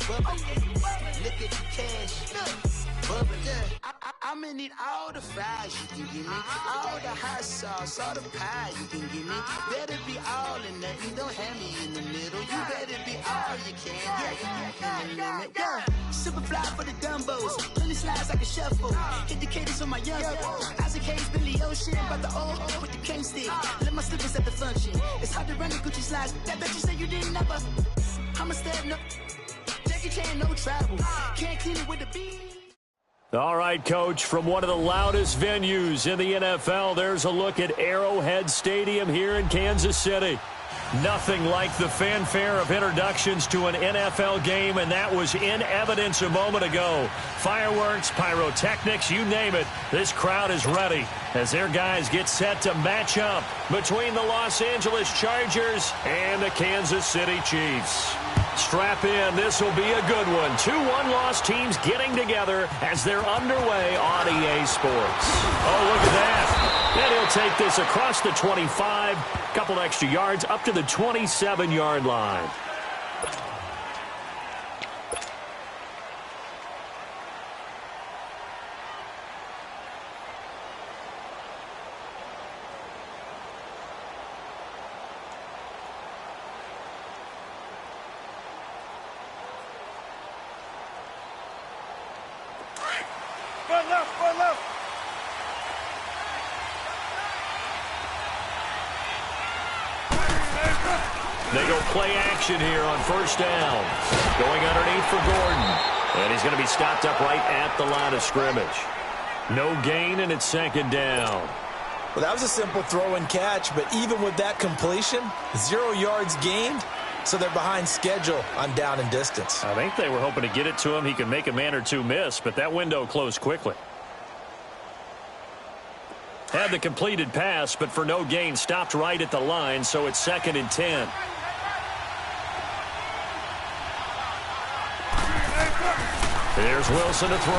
Look at the cash. I'ma need all the fries you can give me, all the hot sauce, all the pie you can give me. Better be all in nothing, don't have me in the middle. You better be all you can, yeah. Super fly for the dumbos, plenty slides like a shuffle. Hit the cadence on my young Isaac Hayes, Billy Ocean, but the old with the cane stick. Let my slippers at the function. It's hard to run the Gucci slides. That bet you say you didn't never. I'ma step no. Jackie Chan, no travel. Can't clean it with the beat. All right, Coach, from one of the loudest venues in the NFL, there's a look at Arrowhead Stadium here in Kansas City. Nothing like the fanfare of introductions to an NFL game, and that was in evidence a moment ago. Fireworks, pyrotechnics, you name it. This crowd is ready as their guys get set to match up between the Los Angeles Chargers and the Kansas City Chiefs. Strap in. This will be a good one. 2 one-loss teams getting together as they're underway on EA Sports. Oh, look at that. And he'll take this across the 25, couple extra yards up to the 27-yard line. They go play action here on first down. Going underneath for Gordon. And he's going to be stopped up right at the line of scrimmage. No gain, and it's second down. Well, that was a simple throw and catch, but even with that completion, 0 yards gained, so they're behind schedule on down and distance. I think they were hoping to get it to him. He could make a man or two miss, but that window closed quickly. Had the completed pass, but for no gain, stopped right at the line, so it's 2nd and 10. Here's Wilson to throw.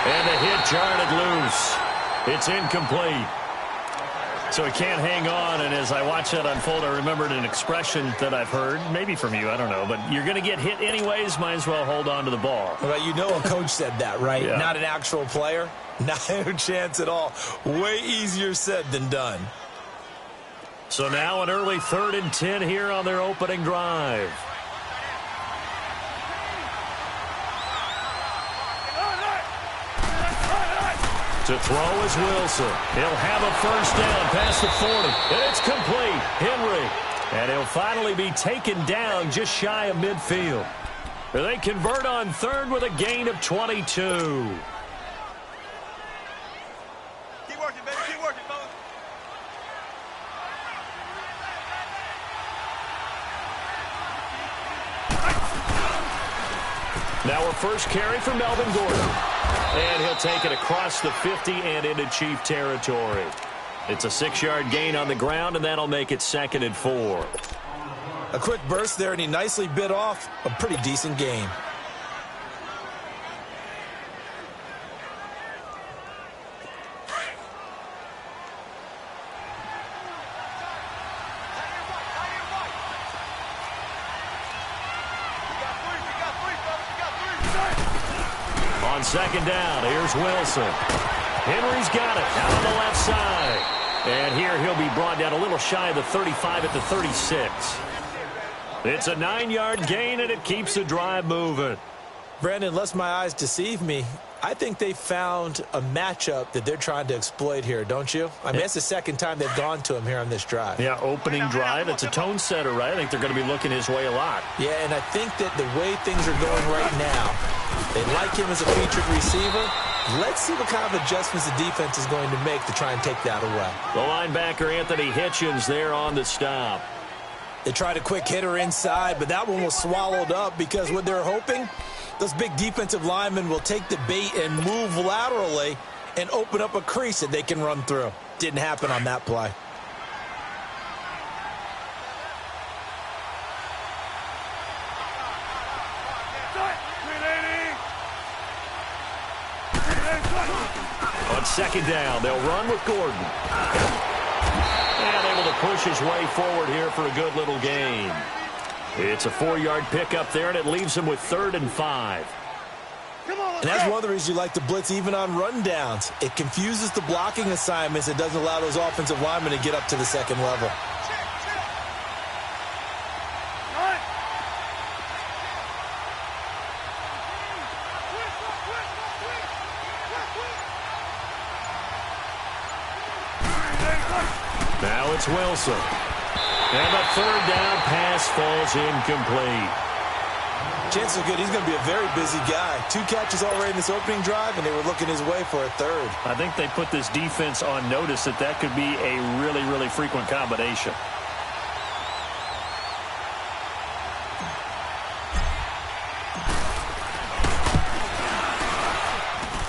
And the hit jarred it loose. It's incomplete. So he can't hang on, and as I watch that unfold, I remembered an expression that I've heard, maybe from you, I don't know, but you're going to get hit anyways, might as well hold on to the ball. Well, you know a coach said that, right? Yeah. Not an actual player. No chance at all. Way easier said than done. So now an early 3rd and 10 here on their opening drive. To throw is Wilson. He'll have a first down past the 40. And it's complete. Henry. And he'll finally be taken down just shy of midfield. They convert on 3rd with a gain of 22. Keep working, baby. Keep working, fellas. Now a first carry for Melvin Gordon. And he'll take it across the 50 and into Chief territory. It's a 6-yard gain on the ground, and that'll make it 2nd and 4. A quick burst there, and he nicely bit off a pretty decent gain. On 2nd down, here's Wilson. Henry's got it out on the left side. And here he'll be brought down a little shy of the 35 at the 36. It's a 9-yard gain, and it keeps the drive moving. Brandon, unless my eyes deceive me, I think they found a matchup that they're trying to exploit here, don't you? I mean, that's the 2nd time they've gone to him here on this drive. Yeah, opening drive. It's a tone setter, right? I think they're going to be looking his way a lot. Yeah, and I think that the way things are going right now, they like him as a featured receiver. Let's see what kind of adjustments the defense is going to make to try and take that away. The linebacker, Anthony Hitchens, there on the stop. They tried a quick hitter inside, but that one was swallowed up because what they're hoping, those big defensive linemen will take the bait and move laterally and open up a crease that they can run through. Didn't happen on that play. On 2nd down, they'll run with Gordon. And able to push his way forward here for a good little gain. It's a 4-yard pickup there, and it leaves him with 3rd and 5. And that's one of the reasons you like to blitz even on rundowns. It confuses the blocking assignments. It doesn't allow those offensive linemen to get up to the second level. Now it's Wilson. And the 3rd down pass falls incomplete. Chances are good he's going to be a very busy guy. 2 catches already in this opening drive, and they were looking his way for a 3rd. I think they put this defense on notice that could be a really, really frequent combination.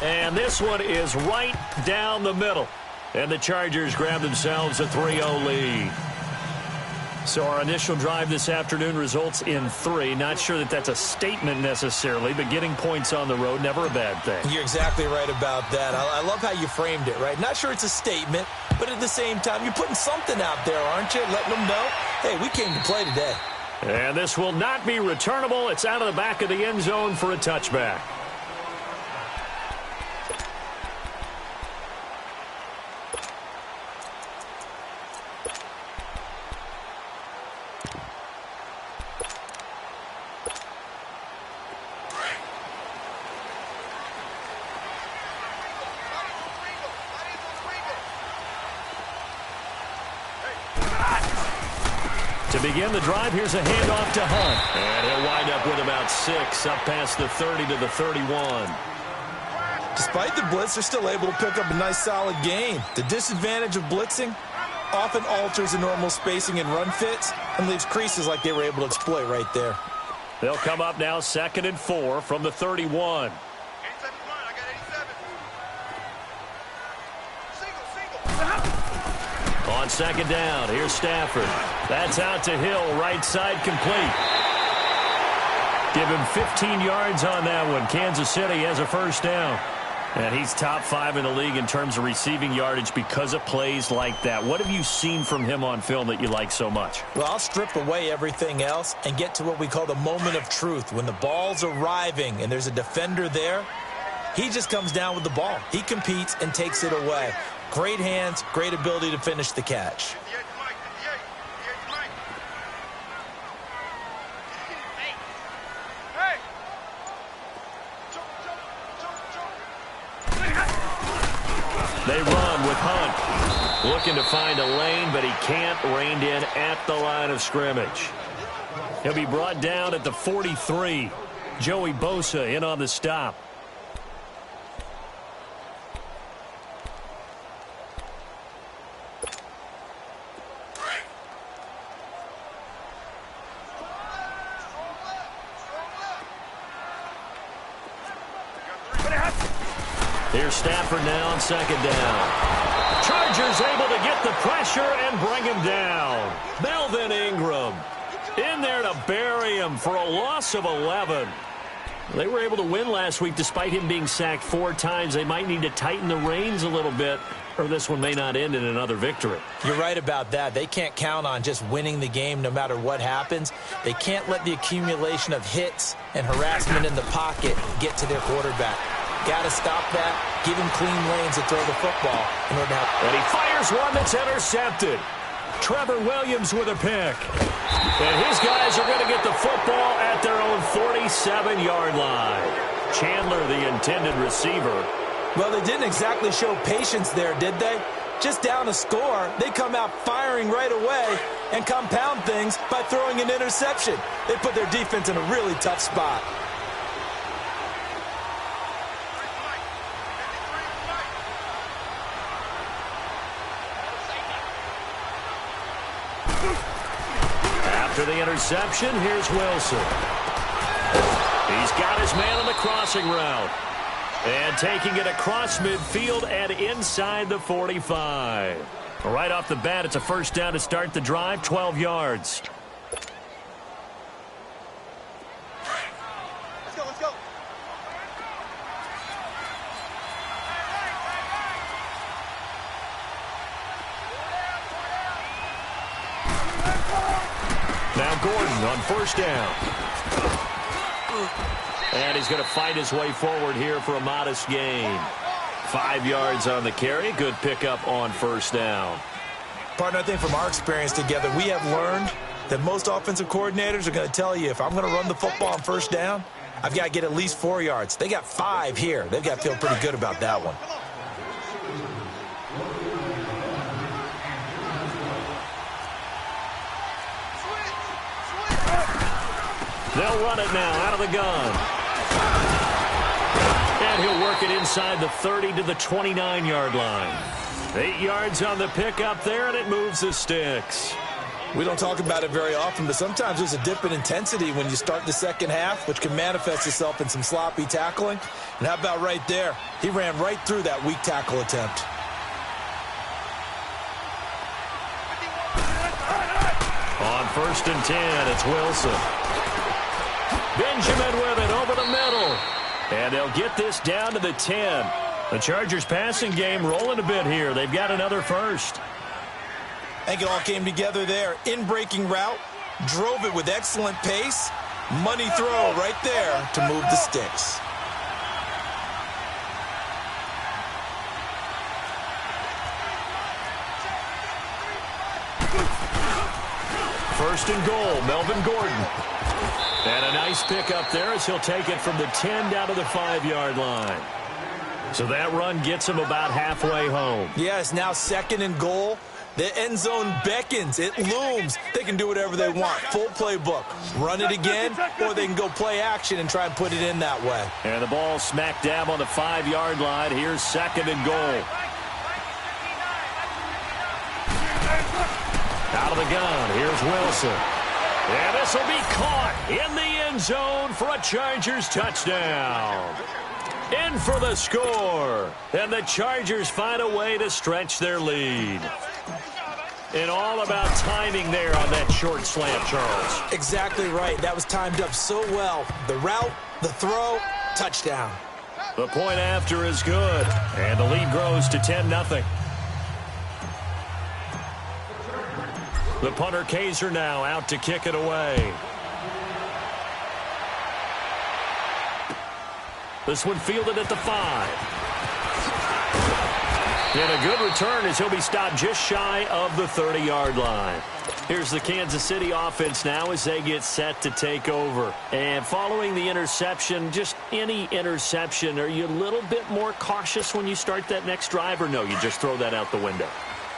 And this one is right down the middle. And the Chargers grab themselves a 3-0 lead. So our initial drive this afternoon results in 3. Not sure that that's a statement necessarily, but getting points on the road, never a bad thing. You're exactly right about that. I love how you framed it, right? Not sure it's a statement, but at the same time, you're putting something out there, aren't you? Letting them know, hey, we came to play today. And this will not be returnable. It's out of the back of the end zone for a touchback. To begin the drive, here's a handoff to Hunt. And he'll wind up with about 6, up past the 30 to the 31. Despite the blitz, they're still able to pick up a nice solid gain. The disadvantage of blitzing often alters the normal spacing and run fits and leaves creases like they were able to exploit right there. They'll come up now 2nd and 4 from the 31. 87's mine. I got 87. On 2nd down, here's Stafford. That's out to Hill, right side complete. Give him 15 yards on that one. Kansas City has a 1st down. And he's top 5 in the league in terms of receiving yardage because of plays like that. What have you seen from him on film that you like so much? Well, I'll strip away everything else and get to what we call the moment of truth. When the ball's arriving and there's a defender there, he just comes down with the ball. He competes and takes it away. Great hands, great ability to finish the catch. They run with Hunt. Looking to find a lane, but he can't. Reined in at the line of scrimmage. He'll be brought down at the 43. Joey Bosa in on the stop. Here's Stafford now on 2nd down. Chargers able to get the pressure and bring him down. Melvin Ingram in there to bury him for a loss of 11. They were able to win last week despite him being sacked 4 times. They might need to tighten the reins a little bit, or this one may not end in another victory. You're right about that. They can't count on just winning the game no matter what happens. They can't let the accumulation of hits and harassment in the pocket get to their quarterback. Got to stop that, give him clean lanes to throw the football in order to help. And he fires one that's intercepted. Trevor Williams with a pick. And his guys are going to get the football at their own 47-yard line. Chandler, the intended receiver. Well, they didn't exactly show patience there, did they? Just down a score, they come out firing right away and compound things by throwing an interception. They put their defense in a really tough spot. After the interception, here's Wilson. He's got his man on the crossing route. And taking it across midfield and inside the 45. Right off the bat, it's a 1st down to start the drive, 12 yards. Let's go. Now Gordon on first down. And he's going to fight his way forward here for a modest gain. 5 yards on the carry. Good pickup on first down. Partner, I think from our experience together, we have learned that most offensive coordinators are going to tell you, if I'm going to run the football on first down, I've got to get at least 4 yards. They got 5 here. They've got to feel pretty good about that one. They'll run it now out of the gun. And he'll work it inside the 30 to the 29-yard line. 8 yards on the pickup there, and it moves the sticks. We don't talk about it very often, but sometimes there's a dip in intensity when you start the second half, which can manifest itself in some sloppy tackling. And how about right there? He ran right through that weak tackle attempt. On first and 10, it's Wilson. Benjamin with it over the middle. And they'll get this down to the 10. The Chargers passing game rolling a bit here. They've got another first. I think it all came together there. In-breaking route, drove it with excellent pace. Money throw right there to move the sticks. First and goal, Melvin Gordon. And a nice pickup there as he'll take it from the 10 down to the 5-yard line. So that run gets him about halfway home. Yes, now second and goal. The end zone beckons. It looms. They can do whatever they want. Full playbook. Run it again, or they can go play action and try and put it in that way. And the ball smack dab on the 5-yard line. Here's second and goal. Out of the gun, here's Wilson. And this will be caught in the end zone for a Chargers touchdown. In for the score. And the Chargers find a way to stretch their lead. And all about timing there on that short slant, Charles. Exactly right. That was timed up so well. The route, the throw, touchdown. The point after is good. And the lead grows to 10-0. The punter Kaiser now out to kick it away. This one fielded at the 5. And a good return as he'll be stopped just shy of the 30-yard line. Here's the Kansas City offense now as they get set to take over. And following the interception, just any interception, are you a little bit more cautious when you start that next drive, or no, you just throw that out the window?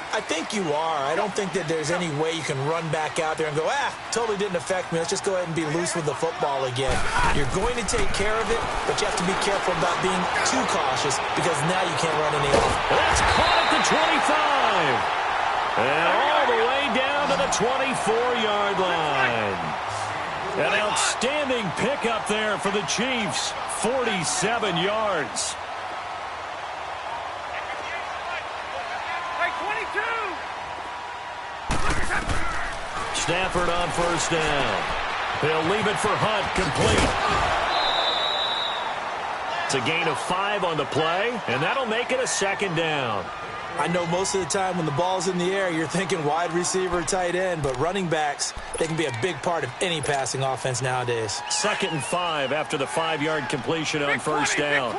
I think you are. I don't think that there's any way you can run back out there and go, totally didn't affect me. Let's just go ahead and be loose with the football again. You're going to take care of it, but you have to be careful about being too cautious because now you can't run any off. That's caught at the 25. And all the way down to the 24-yard line. An outstanding pickup there for the Chiefs. 47 yards. Stafford on first down. He'll leave it for Hunt, complete. It's a gain of 5 on the play, and that'll make it a second down. I know most of the time when the ball's in the air, you're thinking wide receiver, tight end, but running backs, they can be a big part of any passing offense nowadays. 2nd and 5 after the 5-yard completion on first down.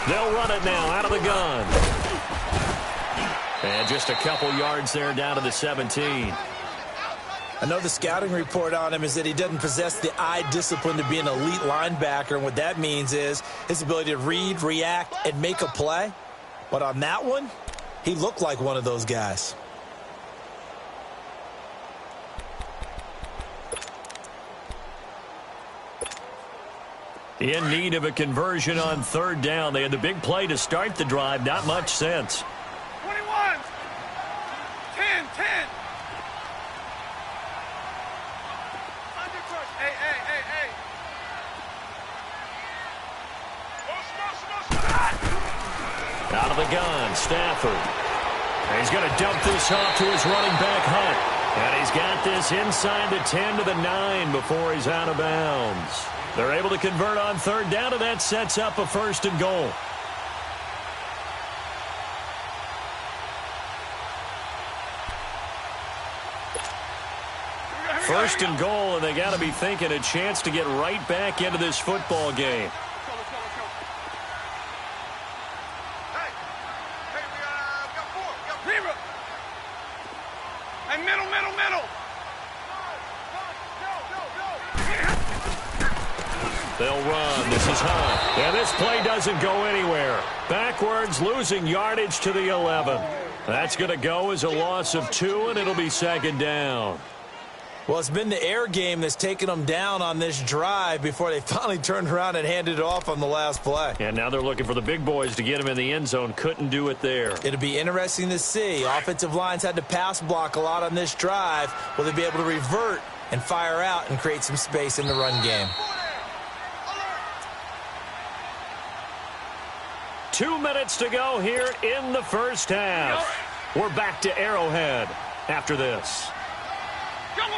They'll run it now out of the gun. And just a couple yards there down to the 17. I know the scouting report on him is that he doesn't possess the eye discipline to be an elite linebacker. And what that means is his ability to read, react, and make a play. But on that one, he looked like one of those guys. In need of a conversion on third down. They had the big play to start the drive. Not much sense. 21. 10. Hey. Out of the gun, Stafford. And he's going to dump this off to his running back, Hunt. And he's got this inside the 10 to the 9 before he's out of bounds. They're able to convert on third down, and that sets up a 1st and goal. First and goal, and they got to be thinking a chance to get right back into this football game. Hey, we got 4. We got 0. Hey, middle. They'll run. This is Hunt. And this play doesn't go anywhere. Backwards, losing yardage to the 11. That's going to go as a loss of 2, and it'll be second down. Well, it's been the air game that's taken them down on this drive before they finally turned around and handed it off on the last play. And now they're looking for the big boys to get him in the end zone. Couldn't do it there. It'll be interesting to see. Offensive lines had to pass block a lot on this drive. Will they be able to revert and fire out and create some space in the run game? 2 minutes to go here in the first half. We're back to Arrowhead after this. Jumbo.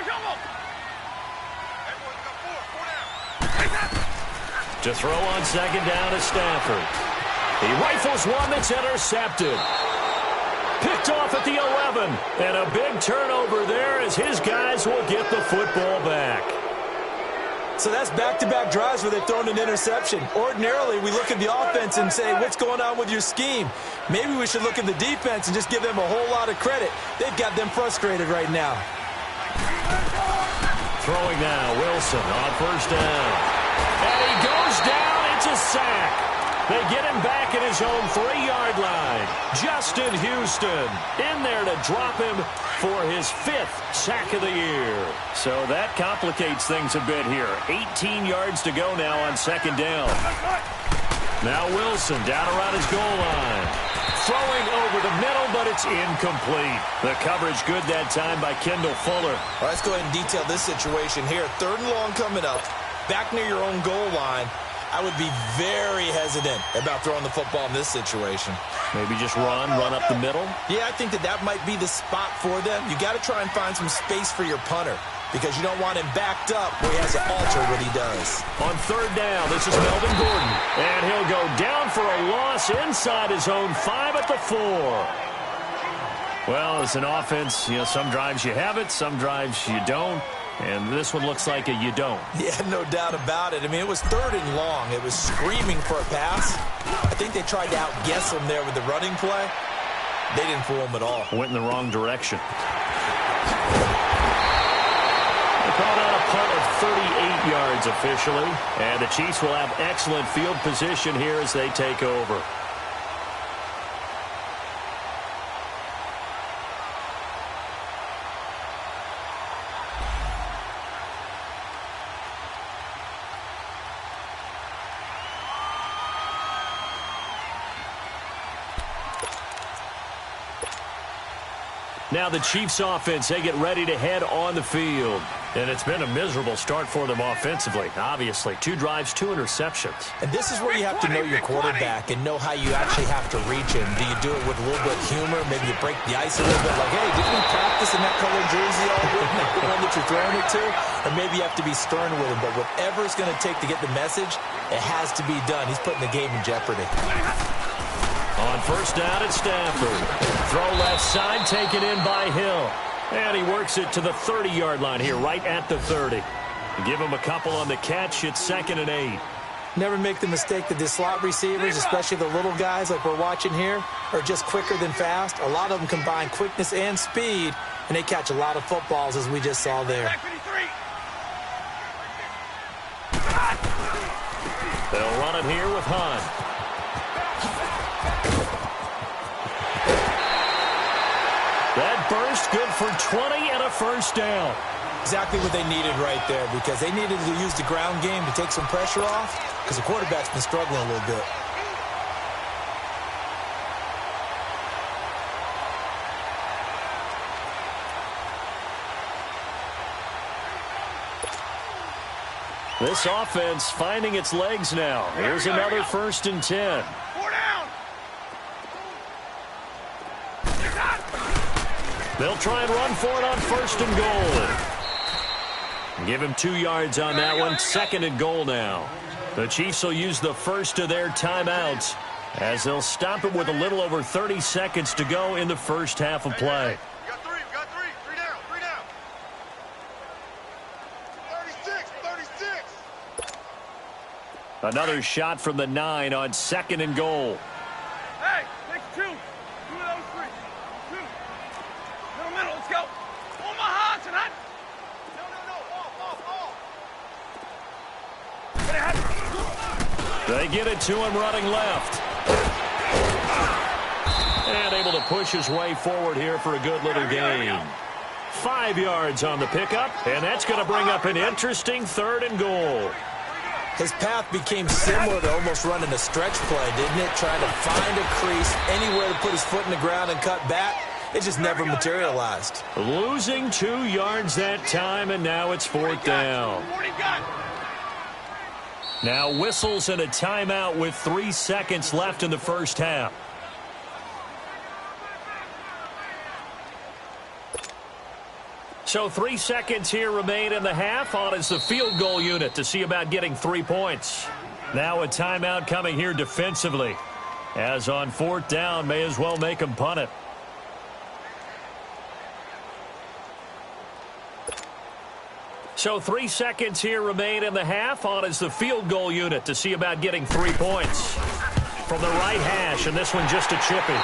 To throw on second down is Stafford. He rifles one that's intercepted. Picked off at the 11. And a big turnover there as his guys will get the football back. So that's back-to-back drives where they've thrown an interception. Ordinarily, we look at the offense and say, what's going on with your scheme? Maybe we should look at the defense and just give them a whole lot of credit. They've got them frustrated right now. Throwing now, Wilson on first down. And he goes down. It's a sack. They get him back at his own 3-yard line. Justin Houston in there to drop him for his 5th sack of the year. So that complicates things a bit here. 18 yards to go now on second down. Now Wilson down around his goal line. Throwing over the middle, but it's incomplete. The coverage good that time by Kendall Fuller. All right, let's go ahead and detail this situation here. 3rd and long coming up. Back near your own goal line. I would be very hesitant about throwing the football in this situation. Maybe just run up the middle? Yeah, I think that might be the spot for them. You got to try and find some space for your punter because you don't want him backed up where he has to alter what he does. On 3rd down, this is Melvin Gordon. And he'll go down for a loss inside his own 5 at the 4. Well, as an offense, some drives you have it, some drives you don't. And this one looks like a you don't. Yeah, no doubt about it. I mean, it was 3rd and long. It was screaming for a pass. I think they tried to outguess him there with the running play. They didn't fool him at all. Went in the wrong direction. They called out a punt of 38 yards officially. And the Chiefs will have excellent field position here as they take over. Now the Chiefs offense, they get ready to head on the field. And it's been a miserable start for them offensively. Obviously, 2 drives, 2 interceptions. And this is where you have to know your quarterback and know how you actually have to reach him. Do you do it with a little bit of humor? Maybe you break the ice a little bit. Like, hey, didn't we practice in that colored jersey all week? The one that you're throwing it to? Or maybe you have to be stern with him. But whatever it's going to take to get the message, it has to be done. He's putting the game in jeopardy. On first down, it's Stafford. Throw left side, taken in by Hill. And he works it to the 30-yard line here, right at the 30. Give him a couple on the catch. It's 2nd and 8. Never make the mistake that the slot receivers, especially the little guys like we're watching here, are just quicker than fast. A lot of them combine quickness and speed, and they catch a lot of footballs, as we just saw there. They'll run it here with Hunt. That burst good for 20 and a first down. Exactly what they needed right there because they needed to use the ground game to take some pressure off because the quarterback's been struggling a little bit. This offense finding its legs now. Here's another 1st and 10. 4 down. They'll try and run for it on 1st and goal. Give him 2 yards on that one. 2nd and goal now. The Chiefs will use the first of their timeouts as they'll stop it with a little over 30 seconds to go in the first half of play. We got 3. 3 down. Another shot from the 9 on 2nd and goal. Hey, take 2. 2 of those 3. 2. Middle, let's go. Omaha tonight. No. They get it to him running left. And able to push his way forward here for a good little gain. 5 yards on the pickup, and that's going to bring up an interesting 3rd and goal. His path became similar to almost running a stretch play, didn't it? Trying to find a crease, anywhere to put his foot in the ground and cut back. It just never materialized. Losing 2 yards that time, and now it's 4th down. Now whistles and a timeout with 3 seconds left in the first half. So 3 seconds here remain in the half. On is the field goal unit to see about getting 3 points. Now a timeout coming here defensively. As on 4th down, may as well make him punt it. So 3 seconds here remain in the half. On is the field goal unit to see about getting 3 points. From the right hash, and this one just a chippy.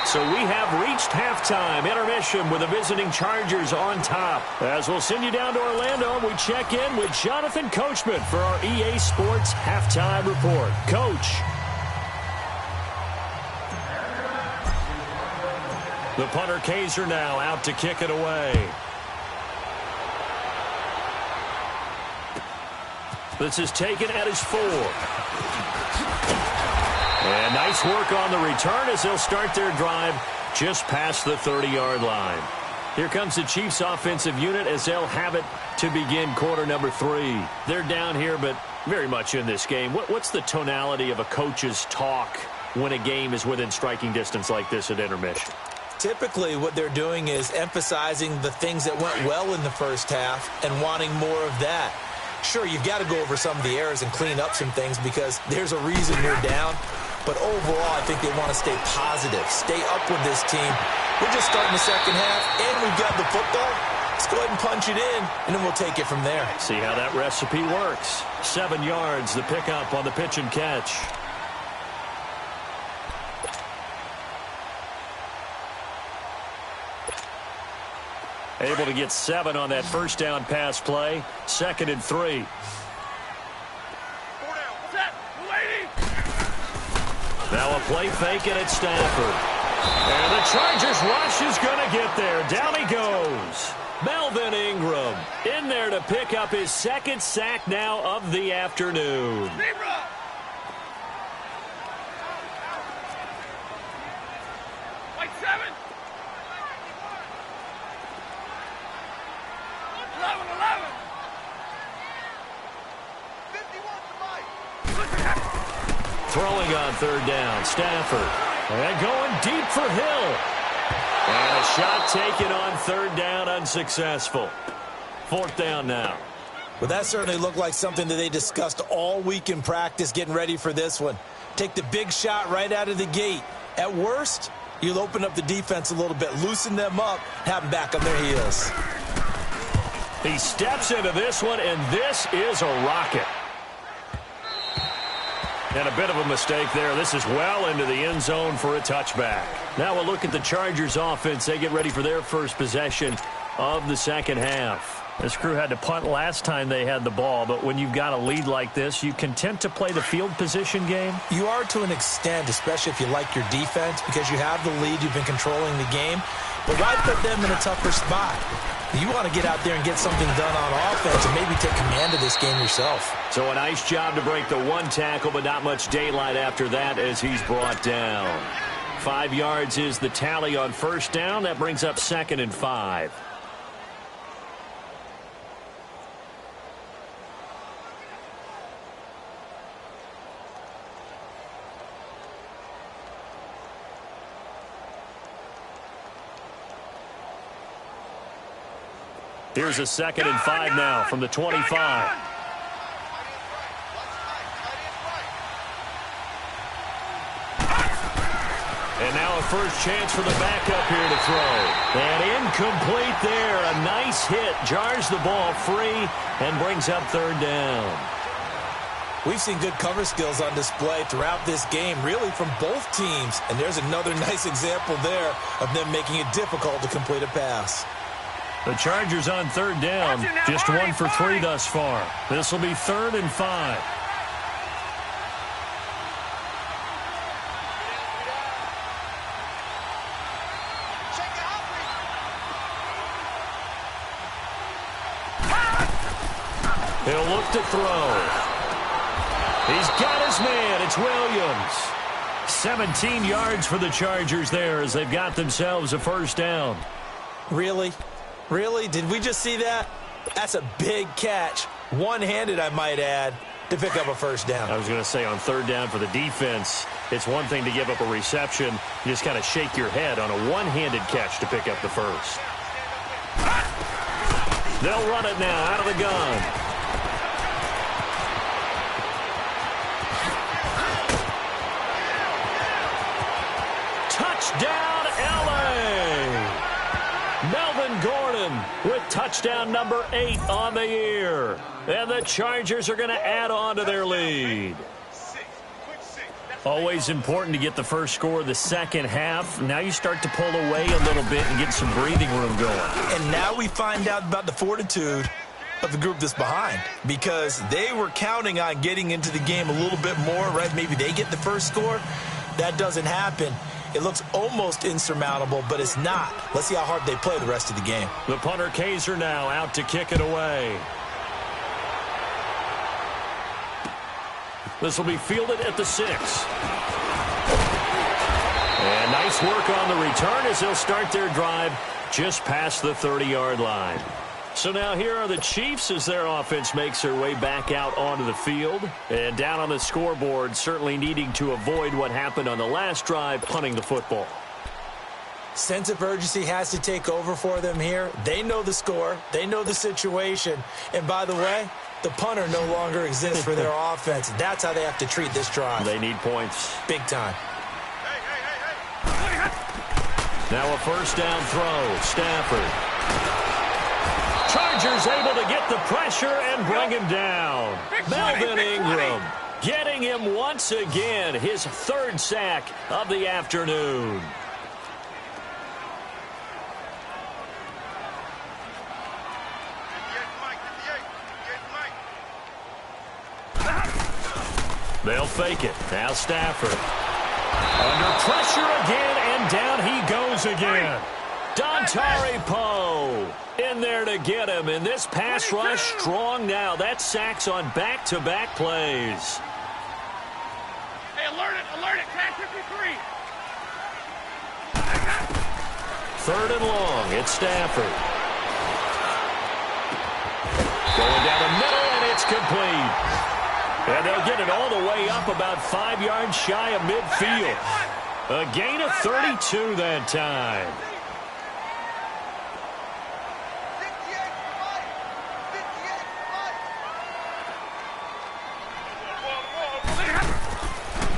So we have reached halftime intermission with the visiting Chargers on top. As we'll send you down to Orlando, we check in with Jonathan Coachman for our EA Sports Halftime Report. Coach. The punter Kaiser now out to kick it away. This is taken at his 4. And nice work on the return as they'll start their drive just past the 30-yard line. Here comes the Chiefs offensive unit as they'll have it to begin quarter number 3. They're down here, but very much in this game. What's the tonality of a coach's talk when a game is within striking distance like this at intermission? Typically, what they're doing is emphasizing the things that went well in the first half and wanting more of that. Sure, you've got to go over some of the errors and clean up some things because there's a reason you're down. But overall, I think they want to stay positive, stay up with this team. We're just starting the second half, and we've got the football. Let's go ahead and punch it in, and then we'll take it from there. See how that recipe works. 7 yards, the pickup on the pitch and catch. Able to get 7 on that first down pass play. 2nd and 3. Now a play fake and it's Stafford. And the Chargers rush is going to get there. Down he goes. Melvin Ingram in there to pick up his 2nd sack now of the afternoon. White 7. 11. 51 to Mike. Throwing on 3rd down, Stafford. And going deep for Hill. And a shot taken on 3rd down, unsuccessful. 4th down now. Well, that certainly looked like something that they discussed all week in practice getting ready for this one. Take the big shot right out of the gate. At worst, you'll open up the defense a little bit, loosen them up, have them back on their heels. He steps into this one, and this is a rocket. And a bit of a mistake there. This is well into the end zone for a touchback. Now we'll look at the Chargers offense. They get ready for their first possession of the second half. This crew had to punt last time they had the ball, but when you've got a lead like this, you content to play the field position game? You are to an extent, especially if you like your defense, because you have the lead, you've been controlling the game. But why put them in a tougher spot? You want to get out there and get something done on offense and maybe take command of this game yourself. So a nice job to break the 1 tackle, but not much daylight after that as he's brought down. 5 yards is the tally on first down. That brings up 2nd and 5. Here's a 2nd and 5 now from the 25. And now a first chance for the backup here to throw. And incomplete there. A nice hit. Jars the ball free and brings up 3rd down. We've seen good cover skills on display throughout this game, really from both teams. And there's another nice example there of them making it difficult to complete a pass. The Chargers on third down, just 1 for 3 thus far. This will be 3rd and 5. He'll look to throw. He's got his man. It's Williams. 17 yards for the Chargers there as they've got themselves a first down. Really? Really? Did we just see that? That's a big catch. One-handed, I might add, to pick up a first down. I was going to say on third down for the defense, it's one thing to give up a reception. You just kind of shake your head on a one-handed catch to pick up the first. They'll run it now out of the gun. Touchdown, L.A. Melvin Gordon with touchdown number 8 on the year. And the Chargers are going to add on to their lead. Always important to get the first score of the second half. Now you start to pull away a little bit and get some breathing room going. And now we find out about the fortitude of the group that's behind, because they were counting on getting into the game a little bit more, right? Maybe they get the first score. That doesn't happen. It looks almost insurmountable, but it's not. Let's see how hard they play the rest of the game. The punter Kaiser now out to kick it away. This will be fielded at the 6. And nice work on the return as they'll start their drive just past the 30-yard line. So now here are the Chiefs as their offense makes their way back out onto the field. And down on the scoreboard, certainly needing to avoid what happened on the last drive, punting the football. Sense of urgency has to take over for them here. They know the score. They know the situation. And by the way, the punter no longer exists for their offense. That's how they have to treat this drive. They need points. Big time. Now a first down throw. Stafford. Chargers able to get the pressure and bring him down. Melvin Ingram getting him once again, his 3rd sack of the afternoon. They'll fake it. Now Stafford. Under pressure again, and down he goes again. Dontari Poe in there to get him, and this pass rush strong now. That's sacks on back-to-back plays. Hey, alert it, tag 53. 3rd and long, it's Stafford. Going down the middle, and it's complete. And they'll get it all the way up about 5 yards shy of midfield. A gain of 32 that time.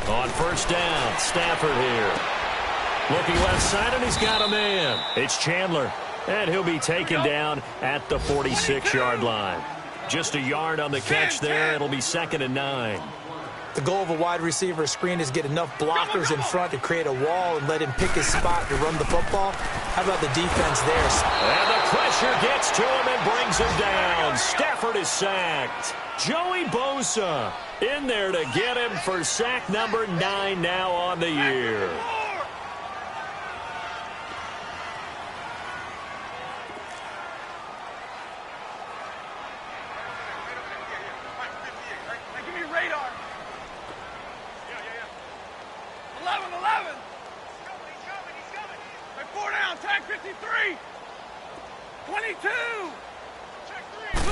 On first down, Stafford here. Looking left side, and he's got a man. It's Chandler, and he'll be taken down at the 46-yard line. Just a yard on the catch there. It'll be 2nd and 9. The goal of a wide receiver screen is get enough blockers in front to create a wall and let him pick his spot to run the football. How about the defense there? And the pressure gets to him and brings him down. Stafford is sacked. Joey Bosa in there to get him for sack number 9 now on the year. Give me radar. 11. He's coming. Hey, 4 down, tag 53. 22. Check 3.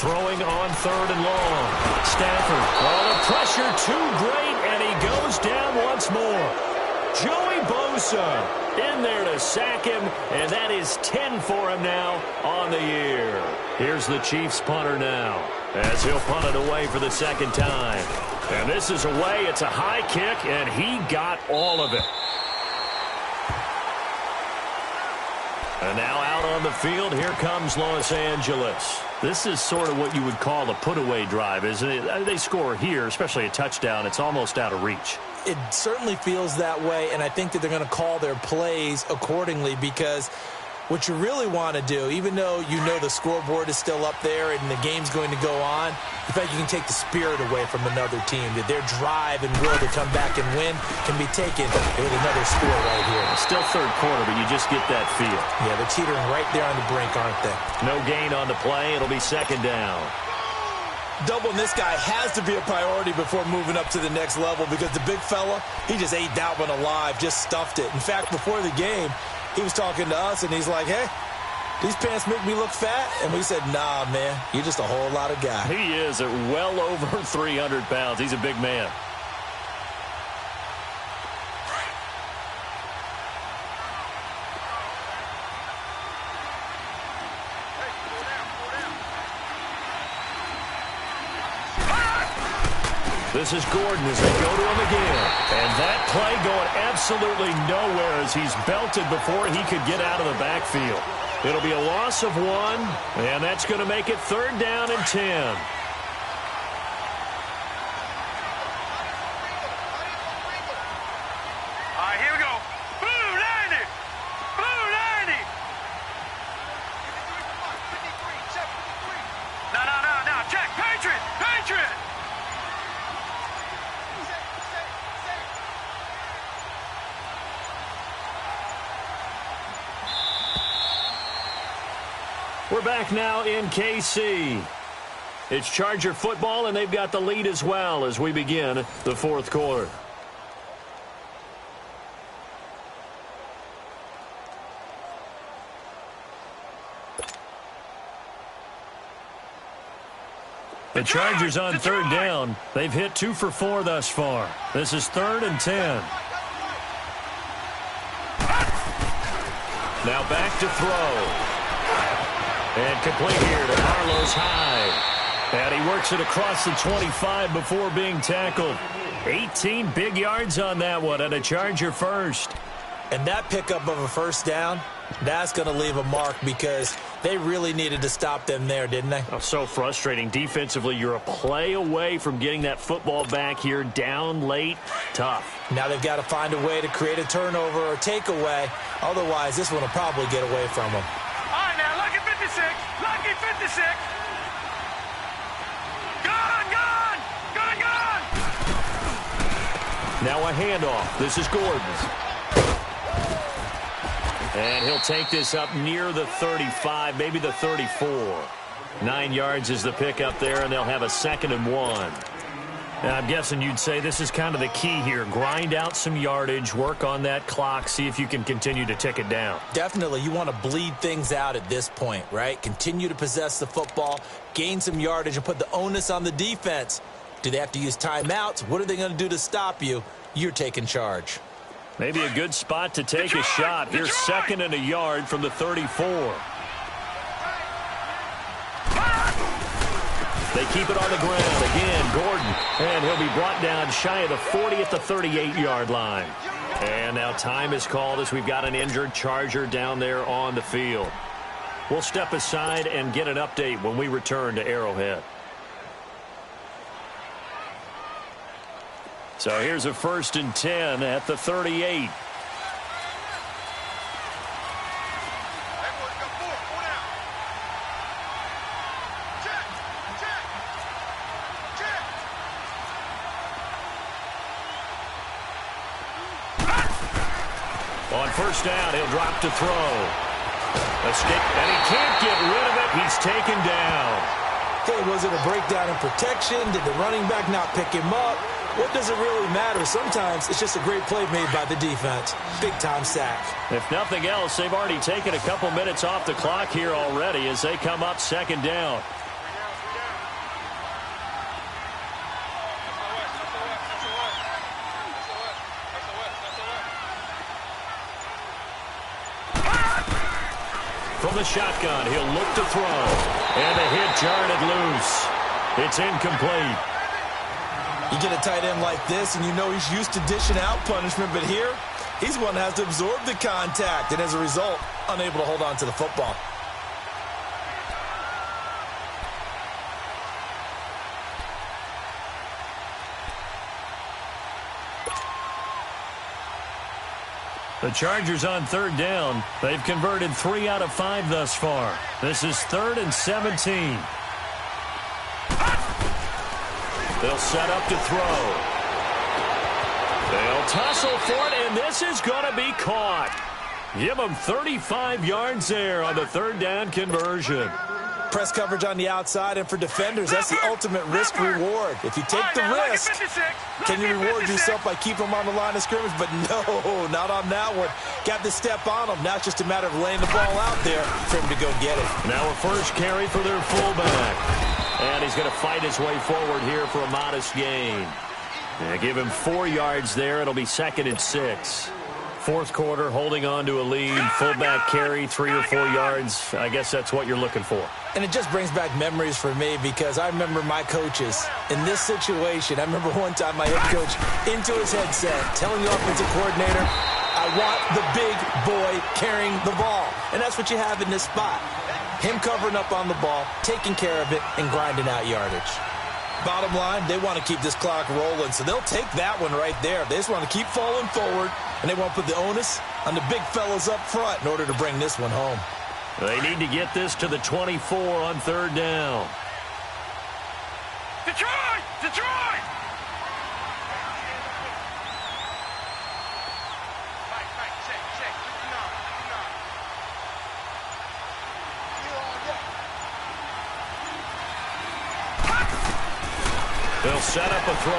Throwing on 3rd and long. Stafford. Oh, the pressure too great, and he goes down once more. Joey Bosa in there to sack him, and that is 10 for him now on the year. Here's the Chiefs punter now as he'll punt it away for the 2nd time. And this is away. It's a high kick, and he got all of it. And now out on the field, here comes Los Angeles. This is sort of what you would call a put-away drive, isn't it? They score here, especially a touchdown. It's almost out of reach. It certainly feels that way, and I think that they're going to call their plays accordingly, because what you really want to do, even though you know the scoreboard is still up there and the game's going to go on, in fact, you can take the spirit away from another team, that their drive and will to come back and win can be taken with another score right here. Still third quarter, but you just get that feel. Yeah, they're teetering right there on the brink, aren't they? No gain on the play. It'll be second down. Doubling this guy has to be a priority before moving up to the next level, because the big fella, he just ate that one alive, just stuffed it. In fact, before the game, he was talking to us, and he's like, hey, these pants make me look fat? And we said, nah, man, you're just a whole lot of guy. He is at well over 300 pounds. He's a big man. This is Gordon as they go to him again. And that play going absolutely nowhere as he's belted before he could get out of the backfield. It'll be a loss of 1, and that's going to make it third down and 10. All right, here we go. Blue 90. Blue 90. No. Check. Patriot. Patriot. We're back now in KC. It's Charger football, and they've got the lead as well as we begin the fourth quarter. The Chargers on third down. They've hit 2 for 4 thus far. This is 3rd and 10. Now back to throw. And complete here to Carlos Hyde. And he works it across the 25 before being tackled. 18 big yards on that one, and a Charger first. And that pickup of a first down, that's going to leave a mark, because they really needed to stop them there, didn't they? Oh, so frustrating. Defensively, you're a play away from getting that football back here, down late. Tough. Now they've got to find a way to create a turnover or takeaway. Otherwise, this one will probably get away from them. All right, now, lucky 56. Lucky 56. Gone. Now a handoff. This is Gordon. And he'll take this up near the 35, maybe the 34. 9 yards is the pickup there, and they'll have a 2nd and 1. Now, I'm guessing you'd say this is kind of the key here. Grind out some yardage, work on that clock, see if you can continue to tick it down. Definitely. You want to bleed things out at this point, right? Continue to possess the football, gain some yardage, and put the onus on the defense. Do they have to use timeouts? What are they going to do to stop you? You're taking charge. Maybe a good spot to take a shot. Here's 2nd and a yard from the 34. They keep it on the ground. Again, Gordon. And he'll be brought down shy of the 40 at the 38-yard line. And now time is called as we've got an injured Charger down there on the field. We'll step aside and get an update when we return to Arrowhead. So here's a 1st and 10 at the 38. On 1st down, he'll drop to throw. Escape, and he can't get rid of it. He's taken down. Hey, was it a breakdown in protection? Did the running back not pick him up? What does it really matter? Sometimes it's just a great play made by the defense. Big-time sack. If nothing else, they've already taken a couple minutes off the clock here already as they come up 2nd down. From the shotgun, he'll look to throw. And the hit jarred it loose. It's incomplete. You get a tight end like this, and you know he's used to dishing out punishment, but here, He's the one that has to absorb the contact, and as a result, unable to hold on to the football. The Chargers on third down. They've converted 3 out of 5 thus far. This is 3rd and 17. They'll set up to throw. They'll tussle for it, and this is going to be caught. Give them 35 yards there on the 3rd down conversion. Press coverage on the outside, and for defenders, that's the ultimate risk-reward. If you take the risk, can you reward yourself by keeping them on the line of scrimmage? But no, not on that one. Got to step on them. Now it's just a matter of laying the ball out there for him to go get it. Now a first carry for their fullback. And he's going to fight his way forward here for a modest gain. Yeah, give him 4 yards there. It'll be 2nd and 6. Fourth quarter, holding on to a lead. Fullback carry, 3 or 4 yards. I guess that's what you're looking for. And it just brings back memories for me because I remember my coaches in this situation. I remember one time my head coach into his headset telling the offensive coordinator, I want the big boy carrying the ball. And that's what you have in this spot. Him covering up on the ball, taking care of it, and grinding out yardage. Bottom line, they want to keep this clock rolling, so they'll take that one right there. They just want to keep falling forward, and they want to put the onus on the big fellas up front in order to bring this one home. They need to get this to the 24 on 3rd down. Detroit! Detroit! They'll set up a throw.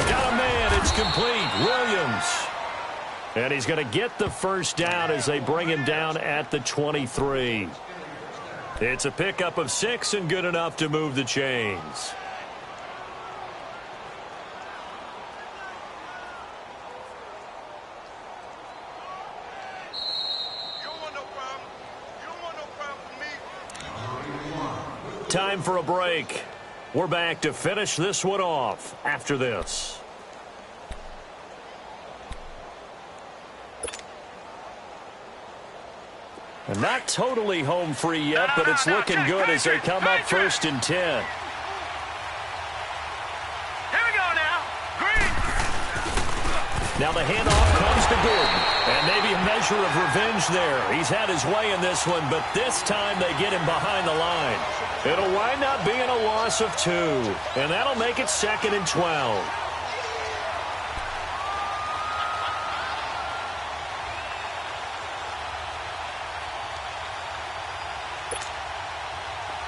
Got a man. It's complete. Williams. And he's going to get the first down as they bring him down at the 23. It's a pickup of 6 and good enough to move the chains. Time for a break. We're back to finish this one off after this. And not totally home free yet, but it's looking good as they come up 1st and 10. Here we go now. Green. Now the handoff comes to Gordon. And maybe a measure of revenge there. He's had his way in this one, but this time they get him behind the line. It'll wind up being a loss of 2. And that'll make it 2nd and 12.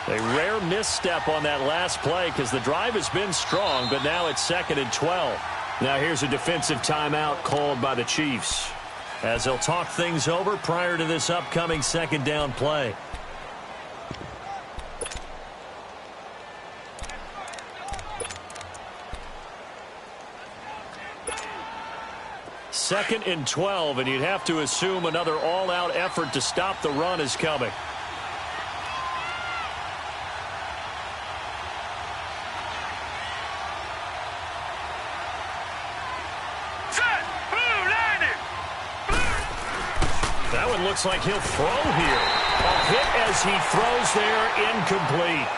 A rare misstep on that last play because the drive has been strong, but now it's 2nd and 12. Now here's a defensive timeout called by the Chiefs as they'll talk things over prior to this upcoming 2nd down play. Second and 12, and you'd have to assume another all-out effort to stop the run is coming. That one looks like he'll throw here. A hit as he throws there, incomplete.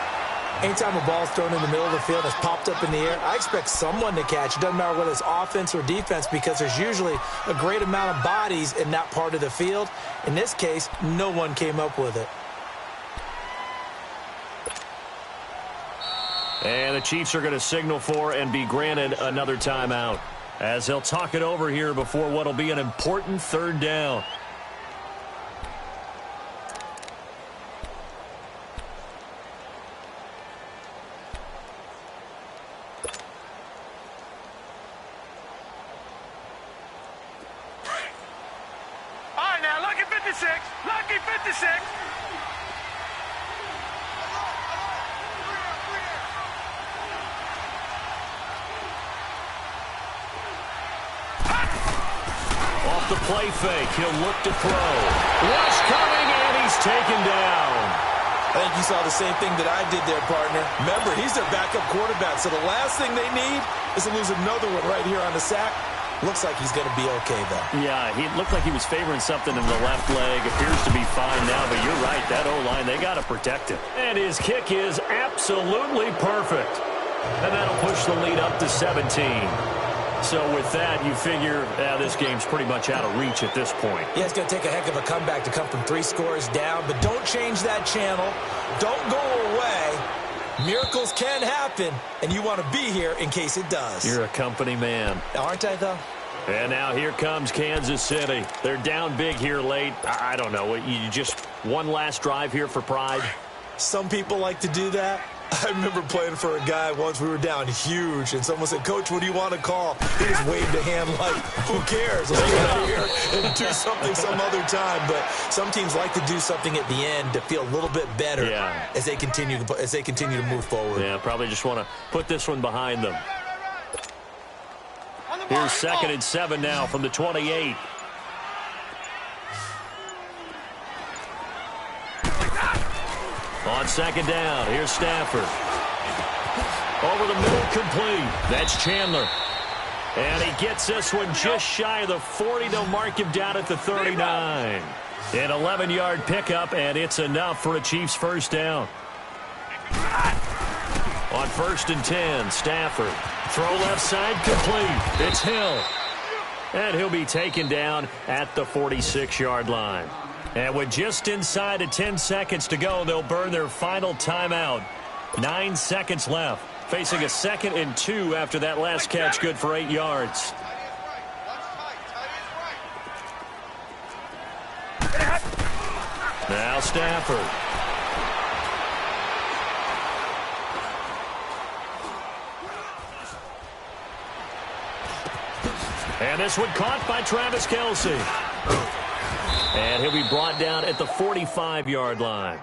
Anytime a ball's thrown in the middle of the field that's popped up in the air, I expect someone to catch. It doesn't matter whether it's offense or defense because there's usually a great amount of bodies in that part of the field. In this case, no one came up with it. And the Chiefs are going to signal for and be granted another timeout as they'll talk it over here before what will be an important 3rd down. Lucky 56. Off the play fake, he'll look to throw. Rush coming, and he's taken down. I think you saw the same thing that I did there, partner. Remember, he's their backup quarterback, so the last thing they need is to lose another one right here on the sack. Looks like he's going to be okay, though. Yeah, he looked like he was favoring something in the left leg. Appears to be fine now, but you're right. That O-line, they got to protect him. And his kick is absolutely perfect. And that'll push the lead up to 17. So with that, you figure this game's pretty much out of reach at this point. Yeah, it's going to take a heck of a comeback to come from 3 scores down, but don't change that channel. Don't go away. Miracles can happen, and you want to be here in case it does. You're a company man. Aren't I, though? And now here comes Kansas City. They're down big here late. I don't know. You just one last drive here for pride? Some people like to do that. I remember playing for a guy once. We were down huge, and someone said, "Coach, what do you want to call?" He just waved a hand like, who cares? Let's get out of here and do something some other time. But some teams like to do something at the end to feel a little bit better as they continue to move forward. Yeah, probably just want to put this one behind them. Here's 2nd and 7 now from the 28. On 2nd down, here's Stafford. Over the middle, complete. That's Chandler. And he gets this one just shy of the 40. They'll mark him down at the 39. An 11-yard pickup, and it's enough for a Chiefs first down. On 1st and 10, Stafford. Throw left side, complete. It's Hill. And he'll be taken down at the 46-yard line. And with just inside of 10 seconds to go, they'll burn their final timeout. 9 seconds left. Facing a 2nd and 2 after that last catch, good for 8 yards. Now Stafford. And this one caught by Travis Kelce. And he'll be brought down at the 45-yard line.